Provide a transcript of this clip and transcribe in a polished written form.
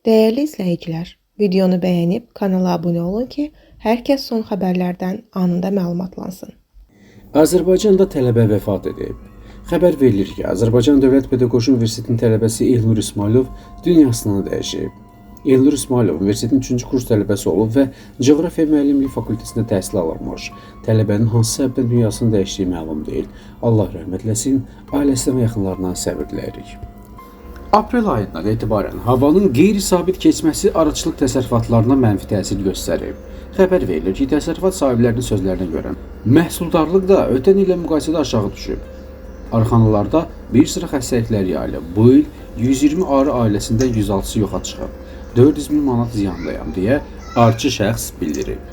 Değerli izləyicilər, videonu bəyənib kanala abunə olun ki, hər kəs son xəbərlərdən anında məlumatlansın. Azərbaycanda tələbə vəfat edib. Xəbər verilir ki, Azərbaycan Dövlət Pedaqoji Universitetinin tələbəsi Elnur İsmailov dünyasını dəyişib. Elnur İsmailov universitetin 3-cü kurs tələbəsi olub və Coğrafiya müəllimliyi fakültəsində təhsil alınmış. Tələbənin hansı səbəbdən dünyasını dəyişdiyi məlum deyil. Allah rəhmət eləsin, ailəsinə və yaxınlarına səbir diləyirik. Aprel ayından etibarən havanın qeyri-sabit keçməsi arıçılıq təsərrüfatlarına mənfi təsir göstərib. Xəbər verilir ki, təsərrüfat sahiblərinin sözlərinə görə məhsuldarlıq da ötən ilə müqayisədə aşağı düşüb. Arxanalarda bir sıra xəstəliklər yayılıb. Bu il 120 arı ailəsində 106-sı yoxa çıxıb. 400 min manat ziyandayam deyə arıçı şəxs bildirib.